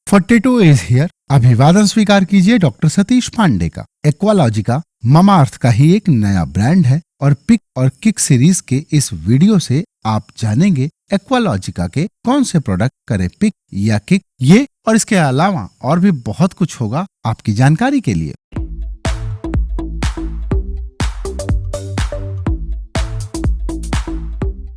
42 is here. अभिवादन स्वीकार कीजिए डॉक्टर सतीश पांडे का। एक्वालॉजिका ममाअर्थ का ही एक नया ब्रांड है और पिक और किक सीरीज के इस वीडियो से आप जानेंगे एक्वालॉजिका के कौन से प्रोडक्ट करे पिक या किक। ये और इसके अलावा और भी बहुत कुछ होगा आपकी जानकारी के लिए।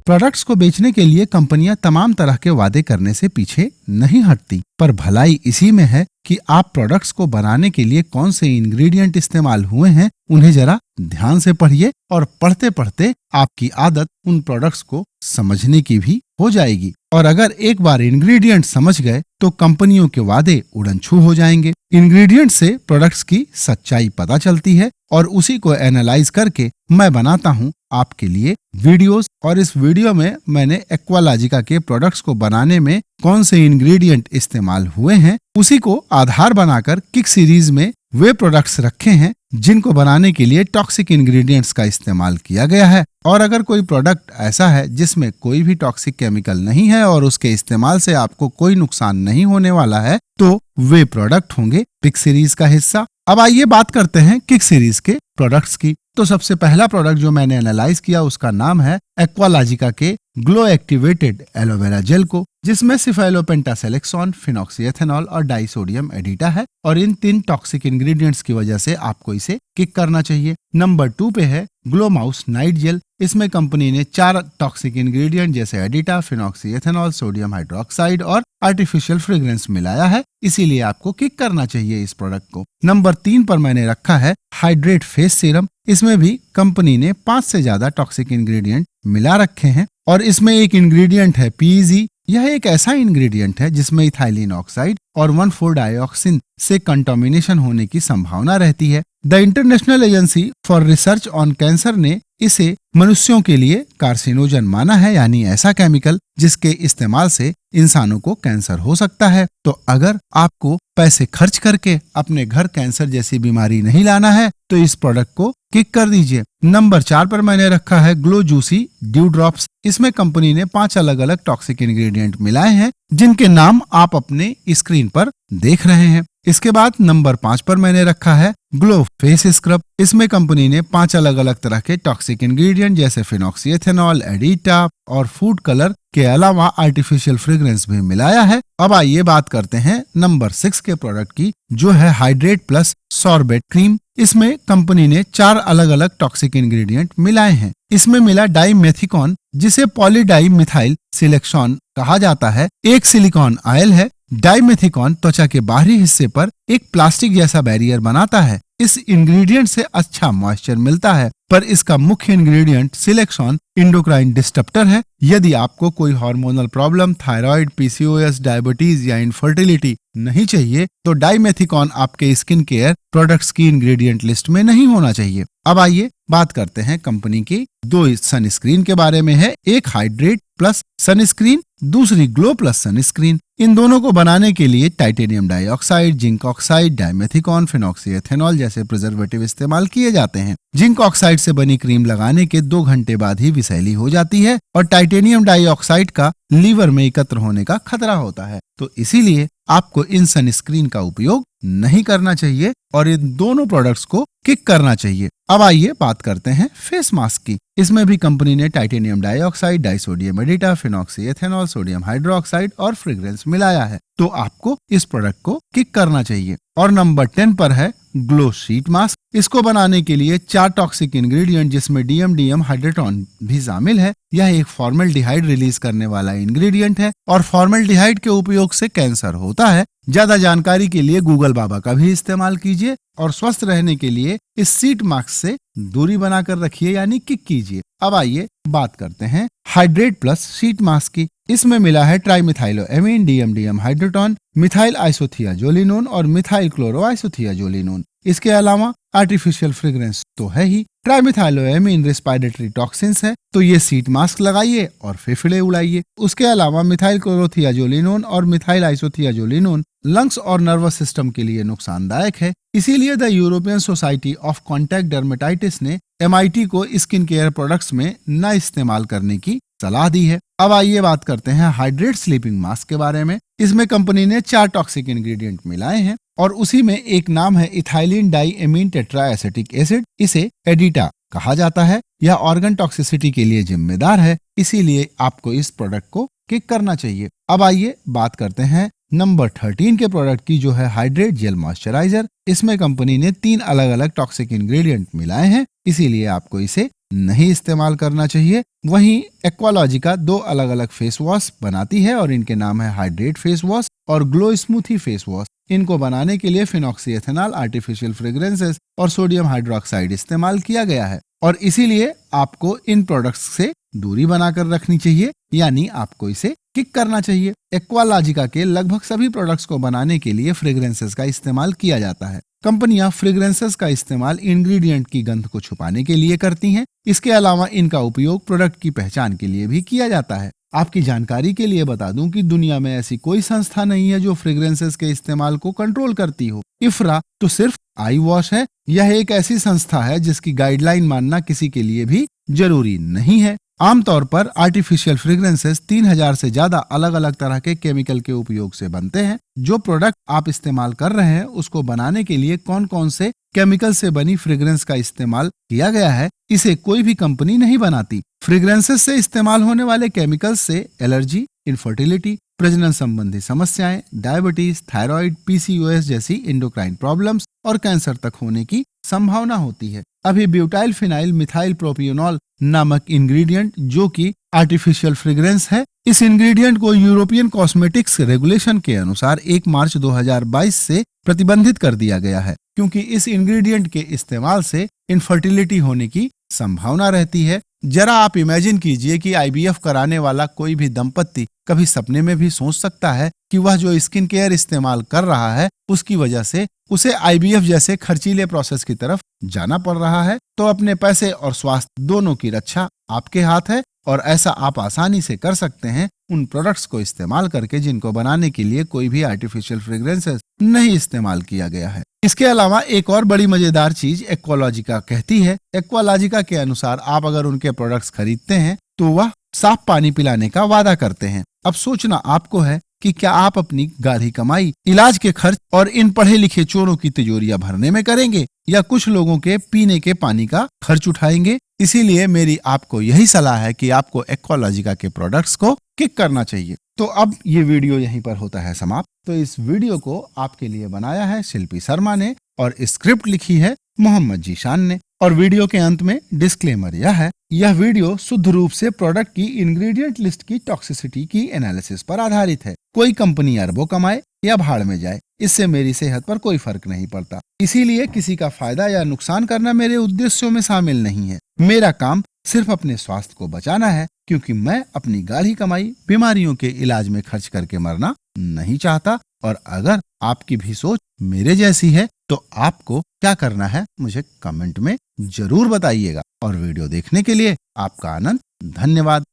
प्रोडक्ट्स को बेचने के लिए कंपनियां तमाम तरह के वादे करने से पीछे नहीं हटती, पर भलाई इसी में है कि आप प्रोडक्ट्स को बनाने के लिए कौन से इंग्रेडिएंट इस्तेमाल हुए हैं उन्हें जरा ध्यान से पढ़िए और पढ़ते पढ़ते आपकी आदत उन प्रोडक्ट्स को समझने की भी हो जाएगी। और अगर एक बार इंग्रेडिएंट समझ गए तो कंपनियों के वादे उड़नछू हो जाएंगे। इंग्रेडिएंट से प्रोडक्ट्स की सच्चाई पता चलती है और उसी को एनालाइज करके मैं बनाता हूँ आपके लिए वीडियोस। और इस वीडियो में मैंने एक्वालॉजिका के प्रोडक्ट्स को बनाने में कौन से इंग्रेडिएंट इस्तेमाल हुए हैं उसी को आधार बनाकर किक सीरीज में वे प्रोडक्ट्स रखे हैं जिनको बनाने के लिए टॉक्सिक इंग्रेडिएंट्स का इस्तेमाल किया गया है। और अगर कोई प्रोडक्ट ऐसा है जिसमें कोई भी टॉक्सिक केमिकल नहीं है और उसके इस्तेमाल से आपको कोई नुकसान नहीं होने वाला है तो वे प्रोडक्ट होंगे पिक सीरीज का हिस्सा। अब आइए बात करते हैं किक सीरीज के प्रोडक्ट्स की। तो सबसे पहला प्रोडक्ट जो मैंने एनालाइज किया उसका नाम है एक्वालॉजिका के ग्लो एक्टिवेटेड एलोवेरा जेल को, जिसमें सिफाइलोपेंटासेलेक्सोन, फिनॉक्सीएथेनॉल और डाइसोडियम एडिटा है। और इन 3 टॉक्सिक इंग्रेडिएंट्स की वजह से आपको इसे किक करना चाहिए। नंबर 2 पे है ग्लो माउस नाइट जेल। इसमें कंपनी ने 4 टॉक्सिक इंग्रेडिएंट जैसे एडिटा, फिनॉक्सीएथेनॉल, सोडियम हाइड्रोक्साइड और आर्टिफिशियल फ्रेग्रेंस मिलाया है, इसीलिए आपको किक करना चाहिए इस प्रोडक्ट को। नंबर 3 पर मैंने रखा है हाइड्रेट फेस सीरम। इसमें भी कंपनी ने 5 से ज्यादा टॉक्सिक इंग्रेडिएंट मिला रखे हैं और इसमें एक इंग्रेडिएंट है पीईजी। यह एक ऐसा इंग्रेडिएंट है जिसमें इथाइलिन ऑक्साइड और 1,4-डाइऑक्सिन से कंटामिनेशन होने की संभावना रहती है। The international agency for research on cancer ने इसे मनुष्यों के लिए कार्सिनोजन माना है, यानी ऐसा केमिकल जिसके इस्तेमाल से इंसानों को कैंसर हो सकता है। तो अगर आपको पैसे खर्च करके अपने घर कैंसर जैसी बीमारी नहीं लाना है तो इस प्रोडक्ट को किक कर दीजिए। नंबर 4 पर मैंने रखा है ग्लो जूसी ड्यू ड्रॉप्स। इसमें कंपनी ने 5 अलग अलग टॉक्सिक इंग्रेडिएंट मिलाए हैं जिनके नाम आप अपने स्क्रीन पर देख रहे हैं। इसके बाद नंबर 5 पर मैंने रखा है ग्लो फेस स्क्रब। इसमें कंपनी ने 5 अलग अलग तरह के टॉक्सिक इंग्रेडिएंट जैसे फिनॉक्सीएथेनॉल, एडिटा और फूड कलर के अलावा आर्टिफिशियल फ्रेग्रेंस भी मिलाया है। अब आइए बात करते हैं नंबर 6 के प्रोडक्ट की, जो है हाइड्रेट प्लस सॉर्बेट क्रीम। इसमें कंपनी ने 4 अलग अलग टॉक्सिक इंग्रेडिएंट मिलाए हैं। इसमें मिला डाइमेथिकॉन, जिसे पॉलीडाई मिथाइल सिलेक्सोन कहा जाता है। एक सिलिकॉन आयल है। डाइमेथिकॉन त्वचा के बाहरी हिस्से पर एक प्लास्टिक जैसा बैरियर बनाता है। इस इंग्रेडिएंट से अच्छा मॉइस्चर मिलता है, पर इसका मुख्य इंग्रेडिएंट सिलेक्सोन इंडोक्राइन डिस्टर्बर है। यदि आपको कोई hormonal problem, thyroid, PCOS, diabetes या इनफर्टिलिटी नहीं चाहिए तो डाइमेथिकॉन आपके स्किन केयर प्रोडक्ट्स की इंग्रेडिएंट लिस्ट में नहीं होना चाहिए। अब आइए बात करते हैं कंपनी की 2 सनस्क्रीन के बारे में है। एक हाइड्रेट प्लस सनस्क्रीन, दूसरी ग्लो प्लस सनस्क्रीन। इन दोनों को बनाने के लिए टाइटेनियम डाइऑक्साइड, जिंक ऑक्साइड, डाइमेथिकॉन, फिनॉक्सीएथेनॉल जैसे प्रिजर्वेटिव इस्तेमाल किए जाते हैं। जिंक ऑक्साइड से बनी क्रीम लगाने के 2 घंटे बाद ही विषैली हो जाती है और टाइटेनियम डाइऑक्साइड का लीवर में एकत्र होने का खतरा होता है। तो इसीलिए आपको इन सनस्क्रीन का उपयोग नहीं करना चाहिए और इन दोनों प्रोडक्ट्स को किक करना चाहिए। अब आइए बात करते हैं फेस मास्क की। इसमें भी कंपनी ने titanium dioxide, disodium EDTA, phenoxyethanol, sodium hydroxide और फ्रेग्रेंस मिलाया है, तो आपको इस प्रोडक्ट को किक करना चाहिए। और नंबर 10 पर है ग्लो शीट मास्क। इसको बनाने के लिए 4 टॉक्सिक इंग्रेडिएंट जिसमें डीएमडीएम हाइड्रेटोन भी शामिल है। यह एक फॉर्मल्डिहाइड रिलीज करने वाला इंग्रेडिएंट है और फॉर्मल्डिहाइड के उपयोग से कैंसर होता है। ज्यादा जानकारी के लिए गूगल बाबा का भी इस्तेमाल कीजिए और स्वस्थ रहने के लिए इस शीट मास्क से दूरी बनाकर रखिए, यानी किक कीजिए। अब आइए बात करते हैं हाइड्रेट प्लस शीट मास्क की। इसमें मिला है ट्राइमिथाइलोएमीन, डीएमडीएम हाइड्रेटोन, मिथाइल आइसोथियाजोलिनोन और मिथाइल क्लोरोआइसोथियाजोलिनोन। इसके अलावा आर्टिफिशियल फ्रेग्रेंस तो है ही। ट्राइमिथाइलोएमीन रेस्पिरेटरी टॉक्सिन्स है, तो ये शीट मास्क लगाइए और फेफड़े उड़ाइए। उसके अलावा मिथाइल क्लोरोथियाजोलिनोन और मिथाइल आइसोथियाजोलिनोन लंग्स और नर्वस सिस्टम के लिए नुकसानदायक है। इसीलिए the European society of contact dermatitis ने MIT को स्किन केयर प्रोडक्ट्स में न इस्तेमाल करने की सलाह दी है। अब आइए बात करते हैं हाइड्रेट स्लीपिंग मास्क के बारे में। इसमें कंपनी ने 4 टॉक्सिक इंग्रेडिएंट मिलाए हैं और उसी में एक नाम है इथाइलिन डाइएमीन टेट्राएसिटिक एसिड। इसे एडिटा कहा जाता है। यह ऑर्गन टॉक्सिसिटी के लिए जिम्मेदार है, इसीलिए आपको इस प्रोडक्ट को किक करना चाहिए। अब आइए बात करते हैं नंबर 13 के प्रोडक्ट की, जो है हाइड्रेट जेल मॉइस्चराइजर। इसमें कंपनी ने 3 अलग अलग टॉक्सिक इंग्रेडिएंट मिलाए हैं, इसीलिए आपको इसे नहीं इस्तेमाल करना चाहिए। वहीं एक्वालॉजिका 2 अलग अलग फेस वॉश बनाती है और इनके नाम है हाइड्रेट फेस वॉश और ग्लो स्मूथी फेस वॉश। इनको बनाने के लिए फिनॉक्सीएथेनॉल, आर्टिफिशियल फ्रेग्रेंसेस और सोडियम हाइड्रोक्साइड इस्तेमाल किया गया है और इसीलिए आपको इन प्रोडक्ट्स से दूरी बनाकर रखनी चाहिए, यानी आपको इसे किक करना चाहिए। एक्वालॉजिका के लगभग सभी प्रोडक्ट्स को बनाने के लिए फ्रेग्रेंसेस का इस्तेमाल किया जाता है। कंपनियां फ्रेग्रेंसेस का इस्तेमाल इंग्रेडिएंट की गंध को छुपाने के लिए करती हैं। इसके अलावा इनका उपयोग प्रोडक्ट की पहचान के लिए भी किया जाता है। आपकी जानकारी के लिए बता दूं कि दुनिया में ऐसी कोई संस्था नहीं है जो फ्रेग्रेंसेस के इस्तेमाल को कंट्रोल करती हो। इफ्रा तो सिर्फ आई वॉश है। यह एक ऐसी संस्था है जिसकी गाइडलाइन मानना किसी के लिए भी जरूरी नहीं है। आमतौर पर आर्टिफिशियल फ्रेग्रेंसेस 3000 से ज्यादा अलग अलग तरह के केमिकल के उपयोग से बनते हैं। जो प्रोडक्ट आप इस्तेमाल कर रहे हैं उसको बनाने के लिए कौन कौन से केमिकल से बनी फ्रेग्रेंस का इस्तेमाल किया गया है, इसे कोई भी कंपनी नहीं बनाती। फ्रेग्रेंसेस से इस्तेमाल होने वाले केमिकल्स से एलर्जी, इनफर्टिलिटी, प्रजनन संबंधी समस्याएं, डायबिटीज, थायराइड, पीसीओएस जैसी एंडोक्राइन प्रॉब्लम्स और कैंसर तक होने की संभावना होती है। अभी ब्यूटाइल फिनाइल मिथाइल प्रोपियोनॉल नामक इंग्रेडिएंट, जो कि आर्टिफिशियल फ्रेग्रेंस है, इस इंग्रेडिएंट को यूरोपियन कॉस्मेटिक्स रेगुलेशन के अनुसार 1 मार्च 2022 से प्रतिबंधित कर दिया गया है, क्योंकि इस इंग्रेडिएंट के इस्तेमाल से इनफर्टिलिटी होने की संभावना रहती है। जरा आप इमेजिन कीजिए कि आईवीएफ कराने वाला कोई भी दंपत्ति कभी सपने में भी सोच सकता है कि वह जो स्किन केयर इस्तेमाल कर रहा है उसकी वजह से उसे आईवीएफ जैसे खर्चीले प्रोसेस की तरफ जाना पड़ रहा है। तो अपने पैसे और स्वास्थ्य दोनों की रक्षा आपके हाथ है और ऐसा आप आसानी से कर सकते हैं उन प्रोडक्ट्स को इस्तेमाल करके जिनको बनाने के लिए कोई भी आर्टिफिशियल फ्रेग्रेंसेस नहीं इस्तेमाल किया गया है। इसके अलावा एक और बड़ी मजेदार चीज एक्वालॉजिका कहती है। एक्वालॉजिका के अनुसार आप अगर उनके प्रोडक्ट्स खरीदते हैं तो वह साफ पानी पिलाने का वादा करते हैं। अब सोचना आपको है कि क्या आप अपनी गाढ़ी कमाई इलाज के खर्च और इन पढ़े लिखे चोरों की तिजोरियां भरने में करेंगे या कुछ लोगों के पीने के पानी का खर्च उठाएंगे। इसीलिए मेरी आपको यही सलाह है कि आपको एक्वालॉजिका के प्रोडक्ट्स को किक करना चाहिए। तो अब ये वीडियो यहीं पर होता है समाप्त। तो इस वीडियो को आपके लिए बनाया है शिल्पी शर्मा ने और स्क्रिप्ट लिखी है मोहम्मद जीशान ने। और वीडियो के अंत में डिस्क्लेमर यह है, यह वीडियो शुद्ध रूप से प्रोडक्ट की इंग्रेडिएंट लिस्ट की टॉक्सिसिटी की एनालिसिस पर आधारित है। कोई कंपनी अरबों कमाए या भाड़ में जाए, इससे मेरी सेहत पर कोई फर्क नहीं पड़ता। इसीलिए किसी का फायदा या नुकसान करना मेरे उद्देश्यों में शामिल नहीं है। मेरा काम सिर्फ अपने स्वास्थ्य को बचाना है, क्योंकि मैं अपनी गाढ़ी कमाई बीमारियों के इलाज में खर्च करके मरना नहीं चाहता। और अगर आपकी भी सोच मेरे जैसी है तो आपको क्या करना है मुझे कमेंट में जरूर बताइएगा। और वीडियो देखने के लिए आपका आनंद, धन्यवाद।